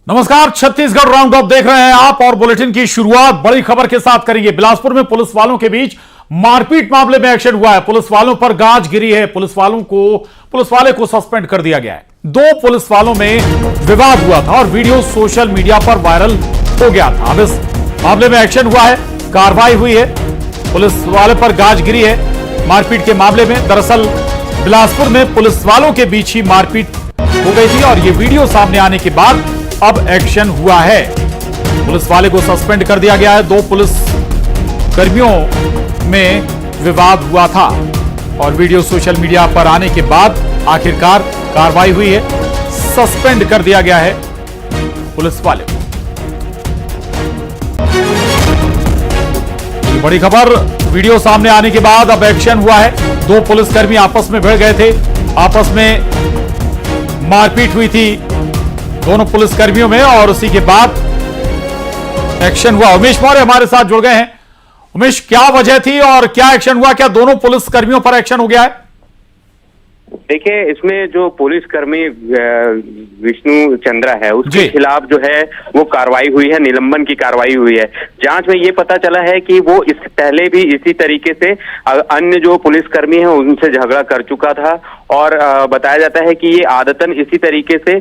नमस्कार, Chhattisgarh round up देख रहे हैं आप और बुलेटिन की शुरुआत बड़ी खबर के साथ करेंगे। बिलासपुर में पुलिस वालों के बीच मारपीट मामले में एक्शन हुआ है। पुलिस वालों पर गाज गिरी है। पुलिस वाले को सस्पेंड कर दिया गया है। दो पुलिस वालों में विवाद हुआ था और वीडियो सोशल मीडिया पर वायरल हो गया था। अब इस मामले में एक्शन हुआ है, कार्रवाई हुई है। पुलिस वाले पर गाज गिरी है मारपीट के मामले में। दरअसल बिलासपुर में पुलिस वालों के बीच ही मारपीट हो गई थी और यह वीडियो सामने आने के बाद अब एक्शन हुआ है। पुलिस वाले को सस्पेंड कर दिया गया है। दो पुलिस कर्मियों में विवाद हुआ था और वीडियो सोशल मीडिया पर आने के बाद आखिरकार कार्रवाई हुई है, सस्पेंड कर दिया गया है पुलिस वाले को। बड़ी खबर, वीडियो सामने आने के बाद अब एक्शन हुआ है। दो पुलिसकर्मी आपस में भिड़ गए थे, आपस में मारपीट हुई थी दोनों पुलिसकर्मियों में और उसी के बाद एक्शन हुआ। उमेश मौर्य हमारे साथ जुड़ गए हैं। उमेश, क्या वजह थी और क्या एक्शन हुआ? क्या दोनों पुलिसकर्मियों पर एक्शन हो गया है? देखिए, इसमें जो पुलिसकर्मी विष्णु चंद्रा है उसके खिलाफ जो है वो कार्रवाई हुई है, निलंबन की कार्रवाई हुई है। जांच में ये पता चला है कि वो इससे पहले भी इसी तरीके से अन्य जो पुलिसकर्मी हैं उनसे झगड़ा कर चुका था और बताया जाता है कि ये आदतन इसी तरीके से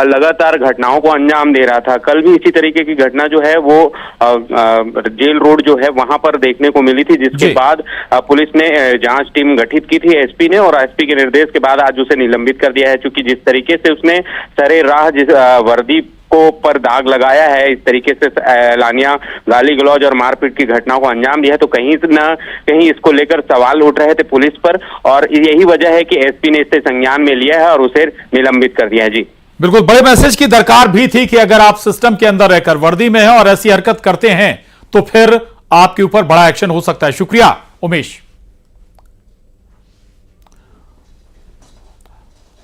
लगातार घटनाओं को अंजाम दे रहा था। कल भी इसी तरीके की घटना जो है वो जेल रोड जो है वहां पर देखने को मिली थी, जिसके बाद पुलिस ने जांच टीम गठित की थी एसपी ने, और एसपी के निर्देश के बाद आज उसे निलंबित कर दिया है। चूंकि जिस तरीके से उसने सरे राह जिस वर्दी को पर दाग लगाया है, इस तरीके से लानिया गाली गलौज और मारपीट की घटनाओं को अंजाम दिया है, तो कहीं न कहीं इसको लेकर सवाल उठ रहे थे पुलिस पर और यही वजह है कि एसपी ने इसे संज्ञान में लिया है और उसे निलंबित कर दिया है। जी बिल्कुल, बड़े मैसेज की दरकार भी थी कि अगर आप सिस्टम के अंदर रहकर वर्दी में हैं और ऐसी हरकत करते हैं तो फिर आपके ऊपर बड़ा एक्शन हो सकता है। शुक्रिया उमेश।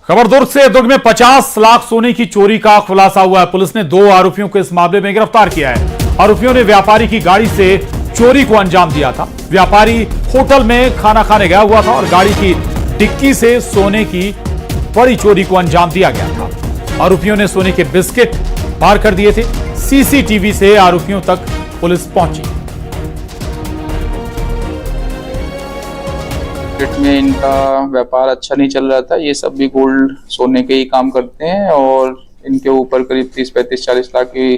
खबर दुर्ग से। दुर्ग में 50 लाख सोने की चोरी का खुलासा हुआ है। पुलिस ने दो आरोपियों को इस मामले में गिरफ्तार किया है। आरोपियों ने व्यापारी की गाड़ी से चोरी को अंजाम दिया था। व्यापारी होटल में खाना खाने गया हुआ था और गाड़ी की डिक्की से सोने की बड़ी चोरी को अंजाम दिया गया था। आरोपियों ने सोने के बिस्किट पार कर दिए थे। सीसीटीवी से आरोपियों तक पुलिस पहुंची। में इनका व्यापार अच्छा नहीं चल रहा था। ये सब भी गोल्ड सोने के ही काम करते हैं और इनके ऊपर करीब 30, 35, 40 लाख की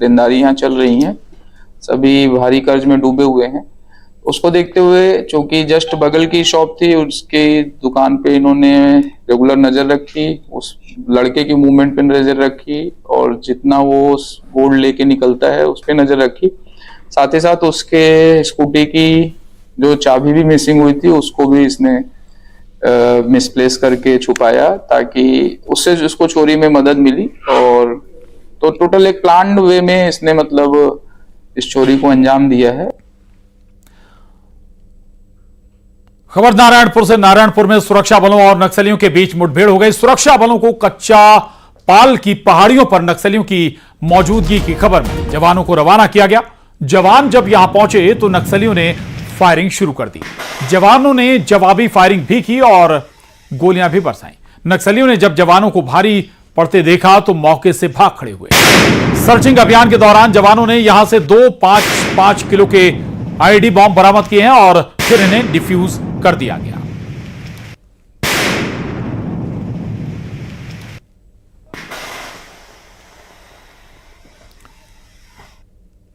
देनदारी यहाँ चल रही हैं। सभी भारी कर्ज में डूबे हुए हैं। उसको देखते हुए, चूंकि जस्ट बगल की शॉप थी, उसकी दुकान पे इन्होंने रेगुलर नजर रखी, उस लड़के की मूवमेंट पे नजर रखी और जितना वो गोल्ड लेके निकलता है उस पर नजर रखी। साथ ही साथ उसके स्कूटी की जो चाबी भी मिसिंग हुई थी उसको भी इसने मिसप्लेस करके छुपाया ताकि उससे उसको चोरी में मदद मिली। और तो टोटल एक प्लान्ड वे में इसने मतलब इस चोरी को अंजाम दिया है। खबर नारायणपुर से। नारायणपुर में सुरक्षा बलों और नक्सलियों के बीच मुठभेड़ हो गई। सुरक्षा बलों को कच्चा पाल की पहाड़ियों पर नक्सलियों की मौजूदगी की खबर मिली। जवानों को रवाना किया गया। जवान जब यहां पहुंचे तो नक्सलियों ने फायरिंग शुरू कर दी। जवानों ने जवाबी फायरिंग भी की और गोलियां भी बरसाई। नक्सलियों ने जब जवानों को भारी पड़ते देखा तो मौके से भाग खड़े हुए। सर्चिंग अभियान के दौरान जवानों ने यहां से 5 किलो के आईडी बॉम्ब बरामद किए हैं और फिर इन्हें डिफ्यूज कर दिया गया।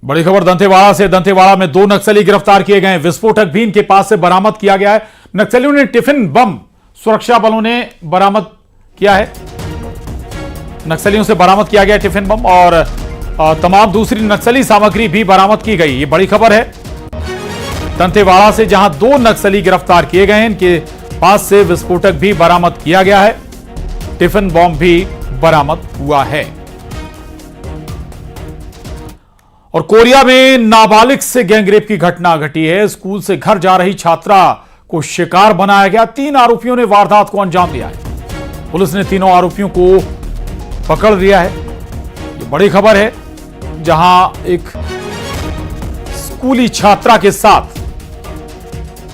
बड़ी खबर दंतेवाड़ा से। दंतेवाड़ा में 2 नक्सली गिरफ्तार किए गए। विस्फोटक भी इनके पास से बरामद किया गया है। नक्सलियों ने टिफिन बम सुरक्षा बलों ने बरामद किया है। नक्सलियों से बरामद किया गया टिफिन बम और तमाम दूसरी नक्सली सामग्री भी बरामद की गई। ये बड़ी खबर है दंतेवाड़ा से, जहां 2 नक्सली गिरफ्तार किए गए हैं। इनके पास से विस्फोटक भी बरामद किया गया है। टिफिन बम भी बरामद हुआ है। और कोरिया में नाबालिग से गैंगरेप की घटना घटी है। स्कूल से घर जा रही छात्रा को शिकार बनाया गया। 3 आरोपियों ने वारदात को अंजाम दिया है। पुलिस ने तीनों आरोपियों को पकड़ लिया है। ये बड़ी खबर है, जहां एक स्कूली छात्रा के साथ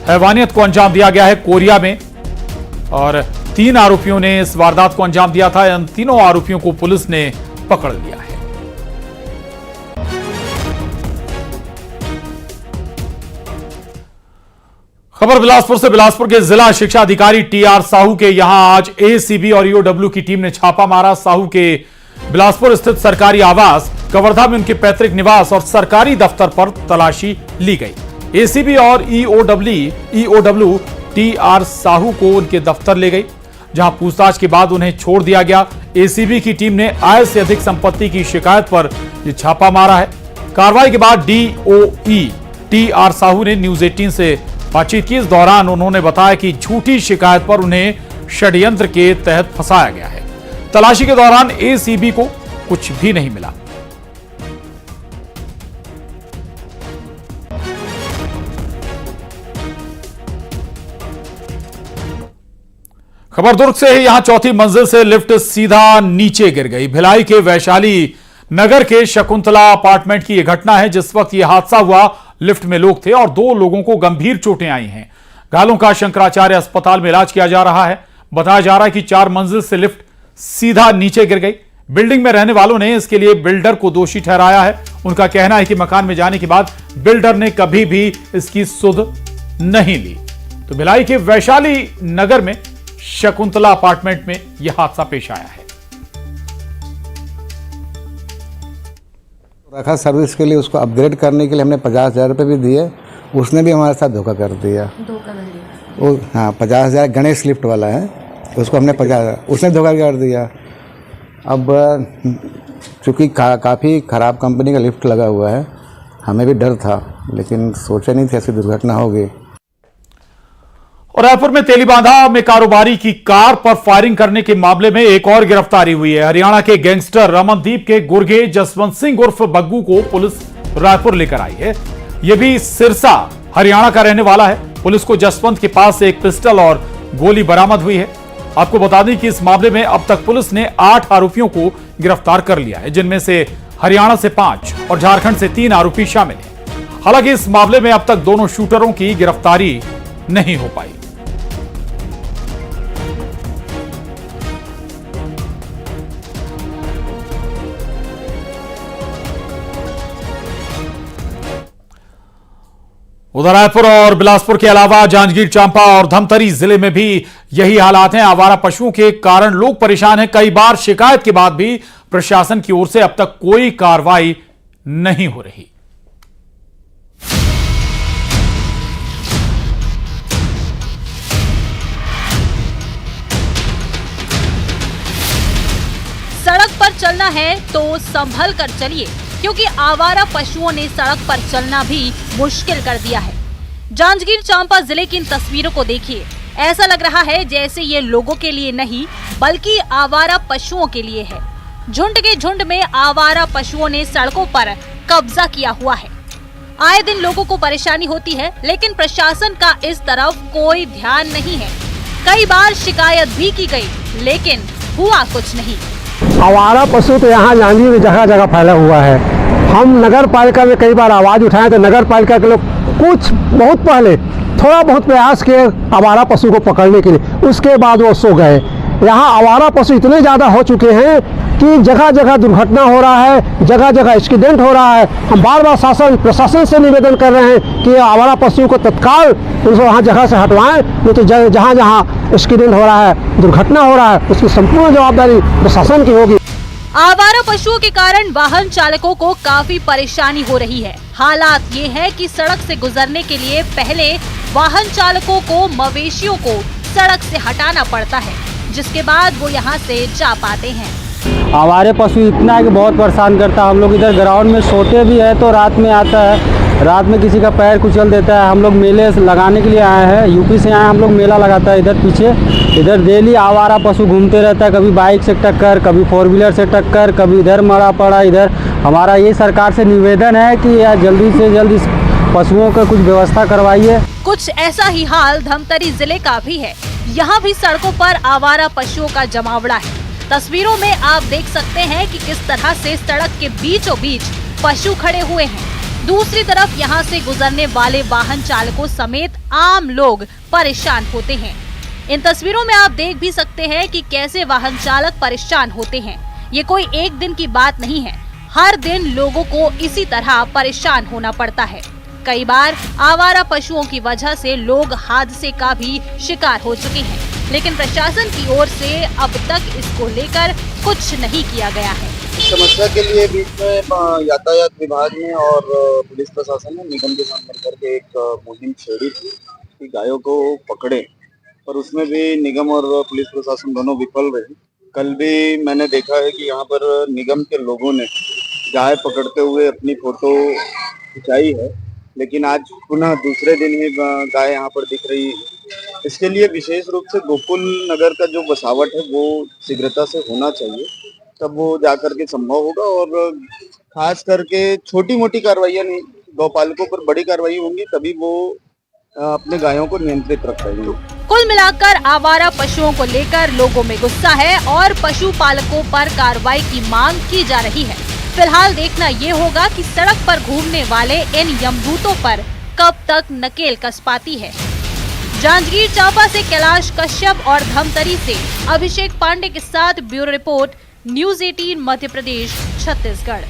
हैवानियत को अंजाम दिया गया है कोरिया में और 3 आरोपियों ने इस वारदात को अंजाम दिया था। इन तीनों आरोपियों को पुलिस ने पकड़ लिया है। खबर बिलासपुर से। बिलासपुर के जिला शिक्षा अधिकारी टीआर साहू के यहां आज एसीबी और ईओडब्ल्यू की टीम ने छापा मारा। साहू के बिलासपुर स्थित सरकारी आवास कवर्धा में उनके पैतृक निवास और सरकारी दफ्तर पर तलाशी ली गई। एसीबी और ईओडब्ल्यू टीआर साहू को उनके दफ्तर ले गई, जहां पूछताछ के बाद उन्हें छोड़ दिया गया। एसीबी की टीम ने आय से अधिक संपत्ति की शिकायत पर यह छापा मारा है। कार्रवाई के बाद डीओई टीआर साहू ने न्यूज 18 से बातचीत की। इस दौरान उन्होंने बताया कि झूठी शिकायत पर उन्हें षड्यंत्र के तहत फंसाया गया है। तलाशी के दौरान एसीबी को कुछ भी नहीं मिला। खबर दुर्ग से है। यहां चौथी मंजिल से लिफ्ट सीधा नीचे गिर गई। भिलाई के वैशाली नगर के शकुंतला अपार्टमेंट की यह घटना है। जिस वक्त यह हादसा हुआ, लिफ्ट में लोग थे और 2 लोगों को गंभीर चोटें आई हैं। घायलों का शंकराचार्य अस्पताल में इलाज किया जा रहा है। बताया जा रहा है कि 4 मंजिल से लिफ्ट सीधा नीचे गिर गई। बिल्डिंग में रहने वालों ने इसके लिए बिल्डर को दोषी ठहराया है। उनका कहना है कि मकान में जाने के बाद बिल्डर ने कभी भी इसकी सुध नहीं ली। तो भिलाई के वैशाली नगर में शकुंतला अपार्टमेंट में यह हादसा पेश आया है। रखा सर्विस के लिए, उसको अपग्रेड करने के लिए हमने 50,000 रुपये भी दिए। उसने भी हमारे साथ धोखा कर दिया। वो हाँ 50,000 गणेश लिफ्ट वाला है, उसको हमने 50,000, उसने धोखा कर दिया। अब चूँकि काफ़ी ख़राब कंपनी का लिफ्ट लगा हुआ है, हमें भी डर था, लेकिन सोचे नहीं थे ऐसी दुर्घटना होगी। और रायपुर में तेलीबांधा में कारोबारी की कार पर फायरिंग करने के मामले में एक और गिरफ्तारी हुई है। हरियाणा के गैंगस्टर रमनदीप के गुर्गे जसवंत सिंह उर्फ बग्गू को पुलिस रायपुर लेकर आई है। यह भी सिरसा हरियाणा का रहने वाला है। पुलिस को जसवंत के पास से एक पिस्टल और गोली बरामद हुई है। आपको बता दें कि इस मामले में अब तक पुलिस ने 8 आरोपियों को गिरफ्तार कर लिया है, जिनमें से हरियाणा से 5 और झारखंड से 3 आरोपी शामिल हैं। हालांकि इस मामले में अब तक दोनों शूटरों की गिरफ्तारी नहीं हो पाई। उधर रायपुर और बिलासपुर के अलावा जांजगीर चांपा और धमतरी जिले में भी यही हालात हैं। आवारा पशुओं के कारण लोग परेशान हैं। कई बार शिकायत के बाद भी प्रशासन की ओर से अब तक कोई कार्रवाई नहीं हो रही। सड़क पर चलना है तो संभल कर चलिए, क्योंकि आवारा पशुओं ने सड़क पर चलना भी मुश्किल कर दिया है। जांजगीर चांपा जिले की इन तस्वीरों को देखिए। ऐसा लग रहा है जैसे ये लोगों के लिए नहीं, बल्कि आवारा पशुओं के लिए है। झुंड के झुंड में आवारा पशुओं ने सड़कों पर कब्जा किया हुआ है। आए दिन लोगों को परेशानी होती है, लेकिन प्रशासन का इस तरफ कोई ध्यान नहीं है। कई बार शिकायत भी की गई, लेकिन हुआ कुछ नहीं। आवारा पशु तो यहाँ जांजगीर में जगह जगह फैला हुआ है। हम नगर पालिका में कई बार आवाज़ उठाए तो नगर पालिका के लोग कुछ बहुत पहले थोड़ा बहुत प्रयास किए आवारा पशु को पकड़ने के लिए, उसके बाद वो सो गए। यहाँ आवारा पशु इतने ज़्यादा हो चुके हैं कि जगह जगह दुर्घटना हो रहा है, जगह जगह एक्सीडेंट हो रहा है। हम बार बार प्रशासन से निवेदन कर रहे हैं कि आवारा पशुओं को तत्काल उनको वहाँ जगह से हटवाएं, नहीं तो जहाँ जहाँ एक्सीडेंट हो रहा है, दुर्घटना हो रहा है, उसकी संपूर्ण जवाबदारी प्रशासन की होगी। आवारा पशुओं के कारण वाहन चालकों को काफी परेशानी हो रही है। हालात ये है कि सड़क से गुजरने के लिए पहले वाहन चालकों को मवेशियों को सड़क से हटाना पड़ता है, जिसके बाद वो यहाँ से जा पाते हैं। आवारे पशु इतना है कि बहुत परेशान करता है। हम लोग इधर ग्राउंड में सोते भी है तो रात में आता है, रात में किसी का पैर कुचल देता है। हम लोग मेले लगाने के लिए आए हैं, यूपी से आए, हम लोग मेला लगाता है इधर पीछे। इधर डेली आवारा पशु घूमते रहता है, कभी बाइक से टक्कर, कभी 4 व्हीलर से टक्कर, कभी इधर मरा पड़ा इधर। हमारा ये सरकार से निवेदन है कि यार जल्दी से जल्दी पशुओं का कुछ व्यवस्था करवाइए। कुछ ऐसा ही हाल धमतरी जिले का भी है। यहाँ भी सड़कों पर आवारा पशुओं का जमावड़ा है। तस्वीरों में आप देख सकते हैं कि किस तरह से सड़क के बीचों बीच पशु खड़े हुए हैं। दूसरी तरफ यहाँ से गुजरने वाले वाहन चालकों समेत आम लोग परेशान होते हैं। इन तस्वीरों में आप देख भी सकते हैं कि कैसे वाहन चालक परेशान होते हैं। ये कोई एक दिन की बात नहीं है, हर दिन लोगों को इसी तरह परेशान होना पड़ता है। कई बार आवारा पशुओं की वजह से लोग हादसे का भी शिकार हो चुके हैं, लेकिन प्रशासन की ओर से अब तक इसको लेकर कुछ नहीं किया गया है। इस समस्या के लिए बीच में यातायात विभाग ने और पुलिस प्रशासन ने निगम के साथ मिलकर के एक मुहिम छेड़ी थी कि गायों को पकड़े, पर उसमें भी निगम और पुलिस प्रशासन दोनों विफल रहे। कल भी मैंने देखा है कि यहाँ पर निगम के लोगों ने गाय पकड़ते हुए अपनी फोटो खिंचाई है, लेकिन आज पुनः दूसरे दिन ही गाय यहाँ पर दिख रही है। इसके लिए विशेष रूप से गोकुल नगर का जो बसावट है वो शीघ्रता से होना चाहिए, तब वो जाकर के संभव होगा। और खास करके छोटी मोटी कार्रवाइयाँ नहीं, गौपालकों पर बड़ी कार्रवाई होंगी, तभी वो अपने गायों को नियंत्रित रख पाएंगे। कुल मिलाकर आवारा पशुओं को लेकर लोगों में गुस्सा है और पशुपालकों पर कार्रवाई की मांग की जा रही है। फिलहाल देखना ये होगा कि सड़क पर घूमने वाले इन यमदूतों पर कब तक नकेल कस पाती है। जांजगीर चांपा से कैलाश कश्यप और धमतरी से अभिषेक पांडे के साथ bureau report, news 18 Madhya Pradesh, Chhattisgarh.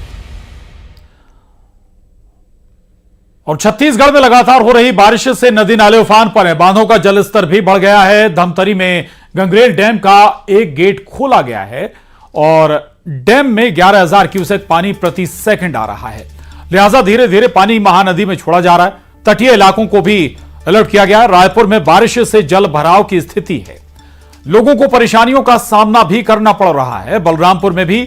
और छत्तीसगढ़ में लगातार हो रही बारिश से नदी नाले उफान पर है, बांधों का जलस्तर भी बढ़ गया है। धमतरी में गंगरेल डैम का एक गेट खोला गया है और डैम में 11,000 क्यूसेक पानी प्रति सेकंड आ रहा है, लिहाजा धीरे धीरे पानी महानदी में छोड़ा जा रहा है। तटीय इलाकों को भी अलर्ट किया गया है। रायपुर में बारिश से जल भराव की स्थिति है, लोगों को परेशानियों का सामना भी करना पड़ रहा है। बलरामपुर में भी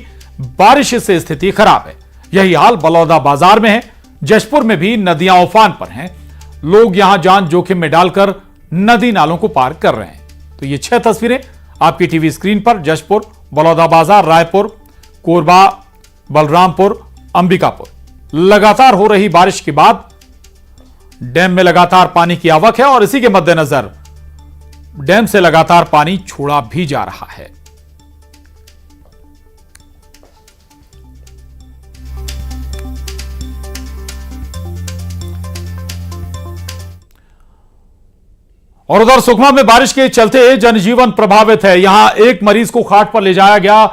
बारिश से स्थिति खराब है, यही हाल बलौदा बाजार में है। जशपुर में भी नदियां उफान पर हैं, लोग यहां जान जोखिम में डालकर नदी नालों को पार कर रहे हैं। तो ये 6 तस्वीरें आपकी टीवी स्क्रीन पर जशपुर, बलौदा बाजार, रायपुर, कोरबा, बलरामपुर, अंबिकापुर। लगातार हो रही बारिश के बाद डैम में लगातार पानी की आवक है और इसी के मद्देनजर डैम से लगातार पानी छोड़ा भी जा रहा है। और उधर सुकमा में बारिश के चलते जनजीवन प्रभावित है। यहां एक मरीज को खाट पर ले जाया गया।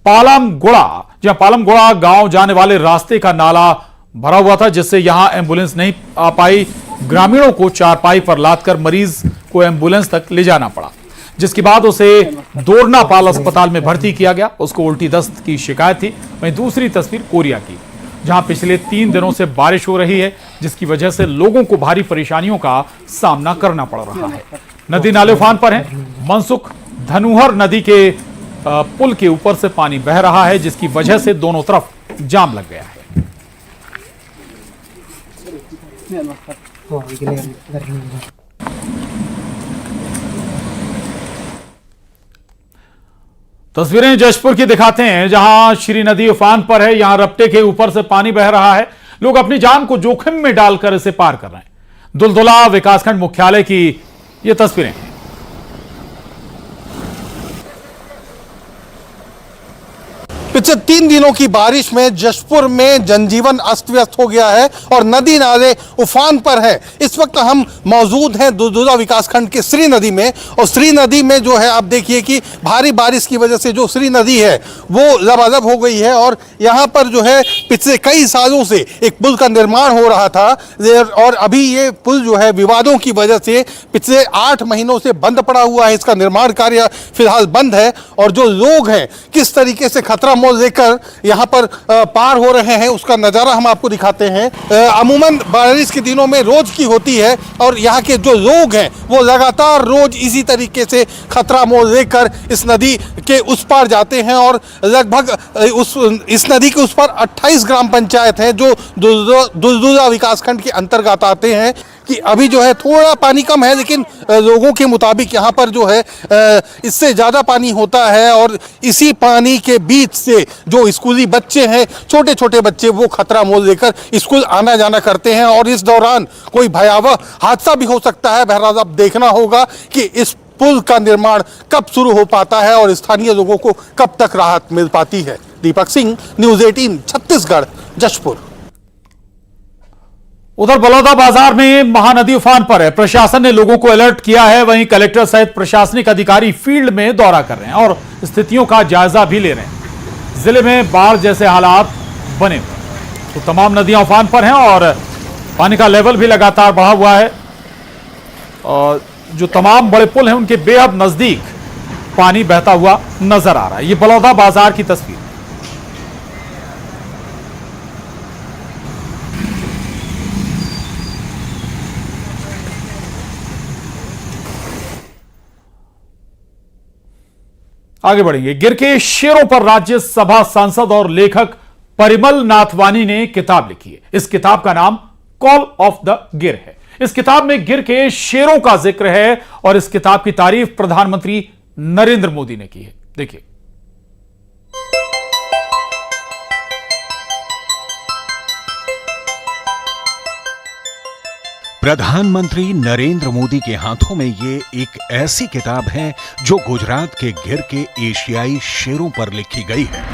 पालमगुड़ा, जहां पालमगुड़ा गांव जाने वाले रास्ते का नाला भरा हुआ था, जिससे यहां एम्बुलेंस नहीं आ पाई। ग्रामीणों को चारपाई पर लादकर मरीज को एम्बुलेंस तक ले जाना पड़ा, जिसके बाद उसे दोरनापाल अस्पताल में भर्ती किया गया। उसको उल्टी दस्त की शिकायत थी। वहीं दूसरी तस्वीर कोरिया की, जहां पिछले 3 दिनों से बारिश हो रही है, जिसकी वजह से लोगों को भारी परेशानियों का सामना करना पड़ रहा है। नदी नाले उफान पर हैं। मनसुख धनुहर नदी के पुल के ऊपर से पानी बह रहा है, जिसकी वजह से दोनों तरफ जाम लग गया है। तस्वीरें जशपुर की दिखाते हैं, जहां श्री नदी उफान पर है। यहां रपटे के ऊपर से पानी बह रहा है, लोग अपनी जान को जोखिम में डालकर इसे पार कर रहे हैं। दुलदुला विकासखंड मुख्यालय की ये तस्वीरें हैं। पिछले 3 दिनों की बारिश में जशपुर में जनजीवन अस्त व्यस्त हो गया है और नदी नाले उफान पर है। इस वक्त हम मौजूद हैं दुलदुला विकासखंड के श्री नदी में, और श्री नदी में जो है आप देखिए कि भारी बारिश की वजह से जो श्री नदी है वो लबालब हो गई है। और यहाँ पर जो है पिछले कई सालों से एक पुल का निर्माण हो रहा था और अभी ये पुल जो है विवादों की वजह से पिछले 8 महीनों से बंद पड़ा हुआ है। इसका निर्माण कार्य फिलहाल बंद है और जो लोग हैं किस तरीके से खतरा लेकर यहाँ पर पार हो रहे हैं उसका नज़ारा हम आपको दिखाते हैं। अमूमन बारिश के दिनों में रोज की होती है और यहाँ के जो लोग हैं वो लगातार रोज इसी तरीके से खतरा मोल लेकर इस नदी के उस पार जाते हैं। और लगभग इस नदी के उस पार 28 ग्राम पंचायत हैं जो दुलदुला विकासखंड के अंतर्गत आते हैं। कि अभी जो है थोड़ा पानी कम है, लेकिन लोगों के मुताबिक यहाँ पर जो है इससे ज़्यादा पानी होता है। और इसी पानी के बीच से जो स्कूली बच्चे हैं, छोटे छोटे बच्चे, वो खतरा मोल लेकर स्कूल आना जाना करते हैं और इस दौरान कोई भयावह हादसा भी हो सकता है। बहरहाल अब देखना होगा कि इस पुल का निर्माण कब शुरू हो पाता है और स्थानीय लोगों को कब तक राहत मिल पाती है। दीपक सिंह, न्यूज़ 18 छत्तीसगढ़, जशपुर। उधर बलौदा बाजार में महानदी उफान पर है, प्रशासन ने लोगों को अलर्ट किया है। वहीं कलेक्टर सहित प्रशासनिक अधिकारी फील्ड में दौरा कर रहे हैं और स्थितियों का जायजा भी ले रहे हैं। जिले में बाढ़ जैसे हालात बने हुए, तो तमाम नदियां उफान पर हैं और पानी का लेवल भी लगातार बढ़ा हुआ है और जो तमाम बड़े पुल हैं उनके बेहद नजदीक पानी बहता हुआ नजर आ रहा है। ये बलौदा बाजार की तस्वीर। आगे बढ़ेंगे। गिर के शेरों पर राज्यसभा सांसद और लेखक परिमल नाथवानी ने किताब लिखी है। इस किताब का नाम कॉल ऑफ द गिर है। इस किताब में गिर के शेरों का जिक्र है और इस किताब की तारीफ प्रधानमंत्री नरेंद्र मोदी ने की है। देखिए। प्रधानमंत्री नरेंद्र मोदी के हाथों में ये एक ऐसी किताब है जो गुजरात के गिर के एशियाई शेरों पर लिखी गई है।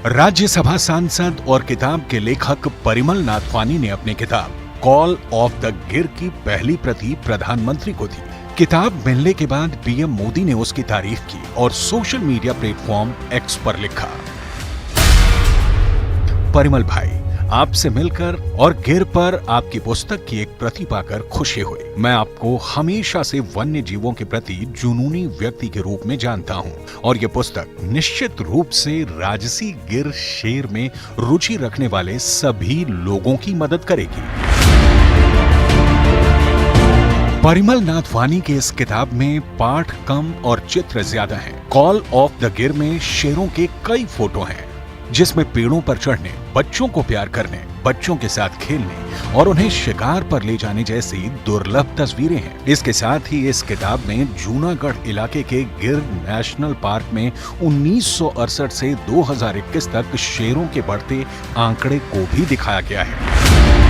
राज्यसभा सांसद और किताब के लेखक परिमल नाथवानी ने अपनी किताब कॉल ऑफ द गिर की पहली प्रति प्रधानमंत्री को दी। किताब मिलने के बाद पीएम मोदी ने उसकी तारीफ की और सोशल मीडिया प्लेटफॉर्म एक्स पर लिखा, परिमल भाई, आपसे मिलकर और गिर पर आपकी पुस्तक की एक प्रति पाकर खुशी हुई। मैं आपको हमेशा से वन्य जीवों के प्रति जुनूनी व्यक्ति के रूप में जानता हूं और यह पुस्तक निश्चित रूप से राजसी गिर शेर में रुचि रखने वाले सभी लोगों की मदद करेगी। परिमल नाथवानी के इस किताब में पाठ कम और चित्र ज्यादा हैं। कॉल ऑफ द गिर में शेरों के कई फोटो हैं जिसमें पेड़ों पर चढ़ने, बच्चों को प्यार करने, बच्चों के साथ खेलने और उन्हें शिकार पर ले जाने जैसी दुर्लभ तस्वीरें हैं। इसके साथ ही इस किताब में जूनागढ़ इलाके के गिर नेशनल पार्क में 1968 से 2021 तक शेरों के बढ़ते आंकड़े को भी दिखाया गया है।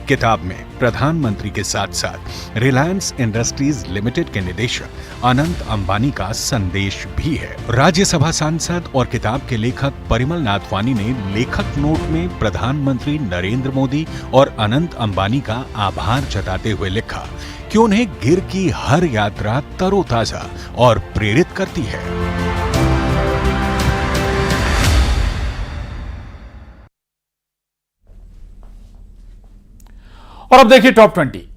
किताब में प्रधानमंत्री के साथ साथ रिलायंस इंडस्ट्रीज लिमिटेड के निदेशक अनंत अंबानी का संदेश भी है। राज्यसभा सांसद और किताब के लेखक परिमल नाथवानी ने लेखक नोट में प्रधानमंत्री नरेंद्र मोदी और अनंत अंबानी का आभार जताते हुए लिखा कि उन्हें गिर की हर यात्रा तरोताजा और प्रेरित करती है। और अब देखिए टॉप 20।